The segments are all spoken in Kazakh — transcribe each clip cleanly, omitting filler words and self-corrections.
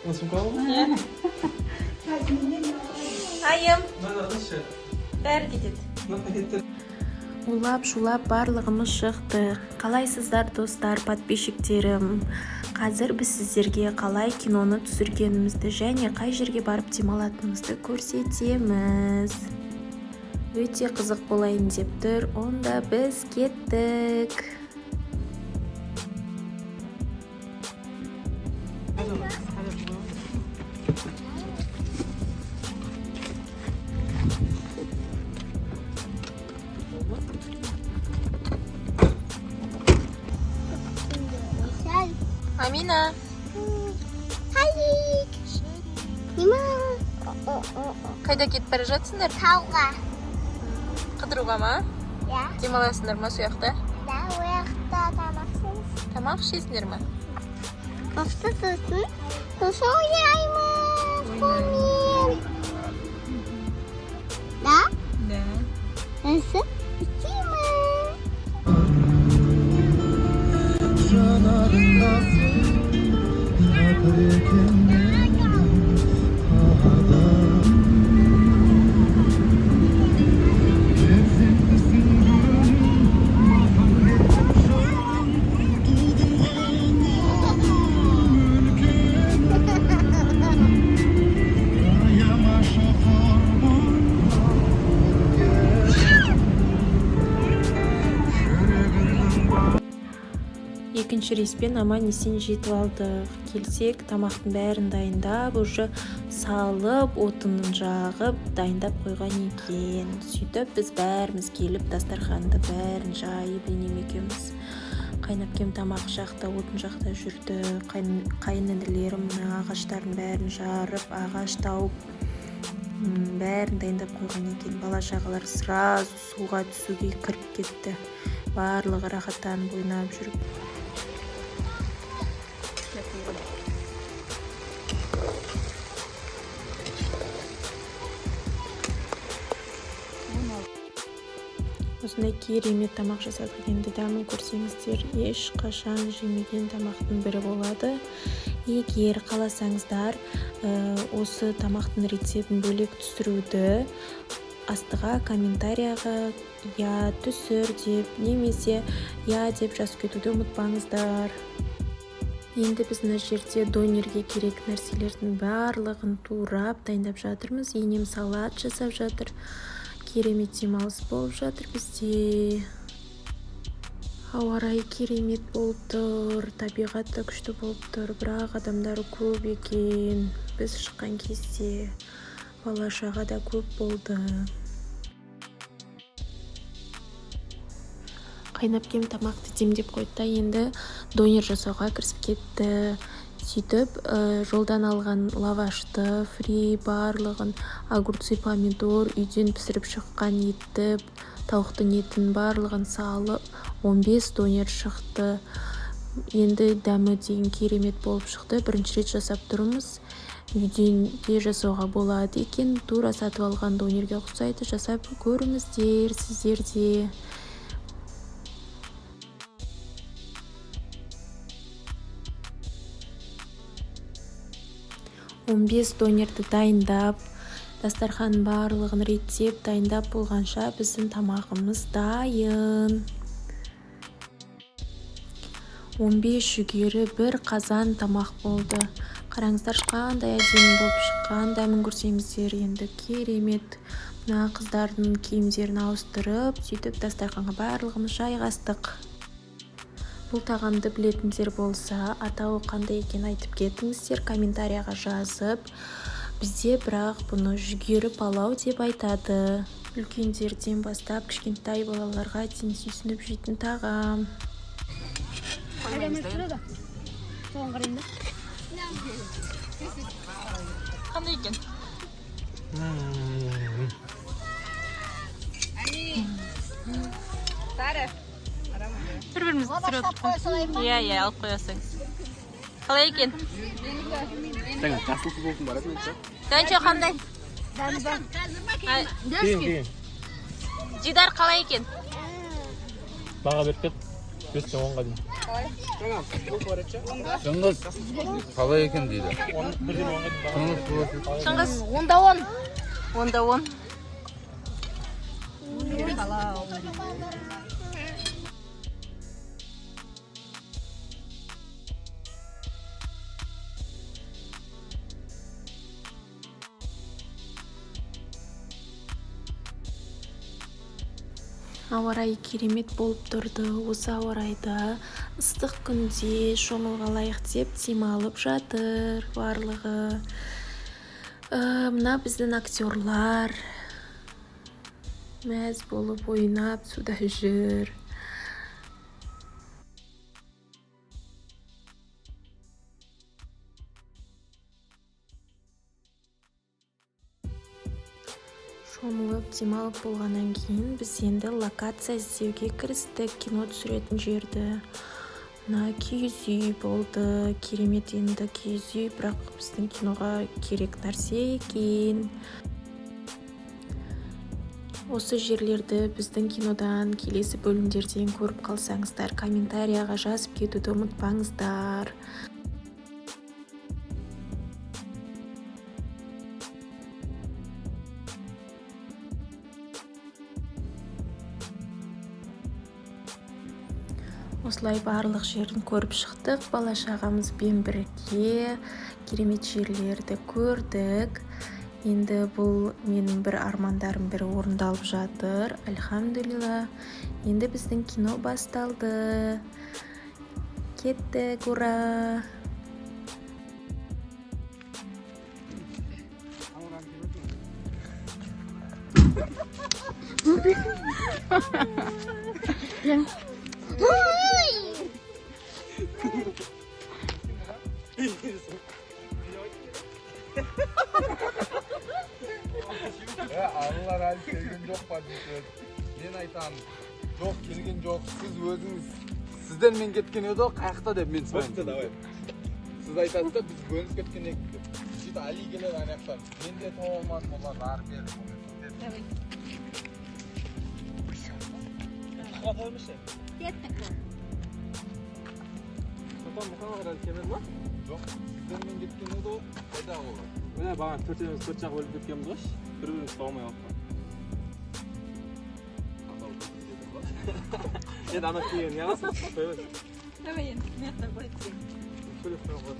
Langsung kau? Ya. Ayım. Mana aşağı. Бәрі кетеді. Mana getir. Улап-шулап барлығымыз шықтық. Қалайсыздар достар, подписчиктерім? Қазір біз сіздерге қалай киноны түсіргенімізді және қай жерге барып демалатынымызды көрсетеміз. Өте қызық болайын деп тұр. Онда біз кеттік. Амина. Халик. Нима? Қайда кетіп бара жатсыңдар? Тауға. Қыдыруға ма? Я. Демаласыңдар ма сол жақта? Да, ояқта тамақсыз. Тамақ ішесіңдер ма? Қоқты сосын. Сосын ойнаймыз. Қолмен. Да? Да. Nasıl? İçeyim. Екінші рейспен аман-есен жетіп алдық. Келсек, тамақтың бәрін дайындап, уже салып, отынын жағып, дайындап қойған екен. Сөйтіп, біз бәріміз келіп, дастарханды бәрін жайып, енем екеуміз қайнап кем тамақ жақта, отын жақта жүрді. Қайнінілерім ағаштардың бәрін жарып, ағаш тауып, бәрін дайындап қойған екен. Бала-шағалар сразу суға түсуге кіріп кетті. Барлығы рахаттанып ойнап жүріп. Осындай керемет тамақ жасадық. Енді дәмін көрсеңіздер, ешқашан жемеген тамақтың бірі болады. Егер қаласаңыздар, осы тамақтың рецептін бөлек түсіруді астыға комментарияға я түсір деп, немесе я деп жазып кетуді ұмытпаңыздар. Енді біз мына жерде донерге керек нәрселердің барлығын турап дайындап жатырмыз. Енем салат жасап жатыр. Керемет демалыс болып жатыр бізде. Ауа райы керемет болып тұр, табиғат та күшті болып тұр, бірақ адамдар көп екен. Біз шыққан кезде бала-шаға да көп болды. Қайнап кем тамақты демдеп қойды да енді донер жасауға кірісіп кетті. Сөйтіп, жолдан алған лавашты, фри барлығын, огурцы, помидор, үйден пісіріп шыққан етті, тауықтың етін барлығын салып, 15 донер шықты. Енді дәмі деген керемет болып шықты. Бірінші рет жасап тұрмыз. Үйден де жасауға болады екен. Тура сатып алған донерге ұқсайды. Жасап көріңіздер сіздерде. Он 15 донерді дайындап, дастархан барлығын реттеп дайындап болғанша біздің тамағымыз дайын. 15 жүгері бір қазан тамақ болды. Қараңыздар, қандай әдемі болып шыққан. Дәмін көрсеңіздер, енді керемет. Мына қыздардың киімдерін ауыстырып, сөйтіп дастарханға барлығымыз жайғастық. Бұл тағамды білетіндер болса, атауы қандай екен айтып кетіңіздер, комментарияға жазып. Бізде бірақ бұны жүгері палау деп айтады. Үлкендерден бастап кішкентай балаларға дейін сүйсініп жейтін тағам. Қандай екен? Бір-бірімізді түсіріп отырмыз. Иә, алып қоясың. Қалай екен? Жасыл футболкың бар еді менше. Дәнше қандай? Кейін. Дидар қалай екен? Баға беріп кет. 5-тен 10-ға дейін. Шыңғыс қалай екен дейді. 1-ден 10-ға дейін. Шыңғыс 10-да 10. 10-да 10. Ауа райы керемет болып тұрды. Осы ауа райда ыстық күнде шомылуға лайық деп демалып жатыр барлығы. Мына біздің актерлар мәз болып ойнап суда жүр. Шомылып демалып болғаннан кейін біз енді локация іздеуге кірістік, кино түсіретін жерді. Мына киіз үй болды, керемет енді киіз үй, бірақ біздің киноға керек нәрсе екен. Осы жерлерді біздің кинодан келесі бөлімдерден көріп қалсаңыздар, комментарияға жазып кетуді ұмытпаңыздар. Осылай барлық жерін көріп шықтық, бала-шағамызбен бірге керемет жерлерді көрдік. Енді бұл менің бір армандарым бірі орындалып жатыр. Альхамдулилла. Енді біздің кино басталды. Кеттік, ура! Арылар әлі келген жоқ па дейді. Мен айтам, жоқ келген жоқ. Сіз өзіңіз сізден мен кеткен еді, қаяқта деп мен сұраймын. Сіз айтасыз да біз бөлініп кеткен едік деп. Сөйтіп Али келеді ана жақтан. Мен де тауып алмадым, олар ары бері. Жоқ, сізден мен кеткен еді, қайда олар? Міне бағана төрт жақ өліп кеткенбіз ғой. Бір-біріміз тауылмай қалып. Енді ана кейін не аласың? Давай енді, мен ақтар қойып дейін. Шөліп қойып қойып.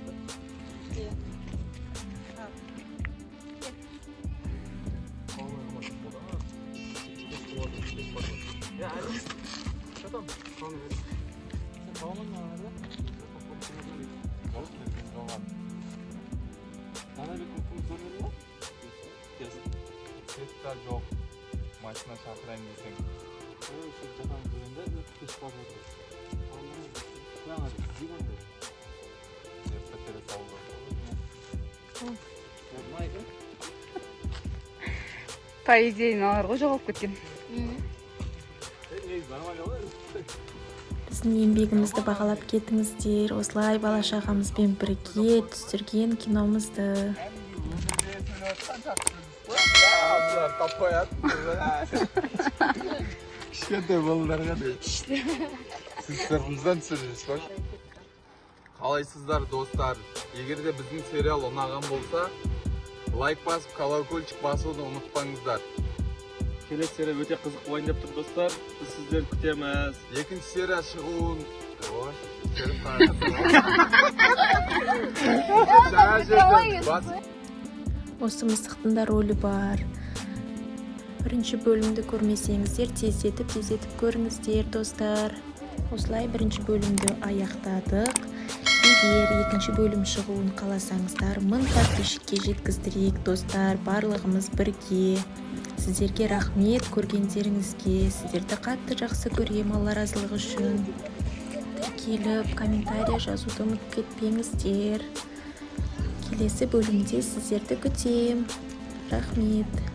Светта жоқ, машина шақырайын десең. По идее, мыналар ғой жоғалып кеткен. Біздің еңбегімізді бағалап кетіңіздер. Осылай бала-шағамызбен бірге түсірген киномызды. Кішкентай балаларға дейді. Сіз сыртыңыздан түсіресіз ғой. Қалайсыздар достар? Егер де біздің сериал ұнаған болса, лайк басып, колокольчик басуды ұмытпаңыздар. Келесі серия өте қызық болайын деп тұр достар. Біз сіздерді күтеміз. Екінші серия шығуын Осы мысықтың да рөлі бар. Бірінші бөлімді көрмесеңіздер, тездетіп көріңіздер достар. Осылай бірінші бөлімді аяқтадық. Егер екінші бөлім шығуын қаласаңыздар, 1000 подписчикке жеткіздірейік достар, барлығымыз бірге. Сіздерге рахмет көргендеріңізге. Сіздерді қатты жақсы көрем, Алла разылығы үшін. Тіркеліп, комментария жазуды ұмытып кетпеңіздер. Келесі бөлімде сіздерді күтем. Рахмет.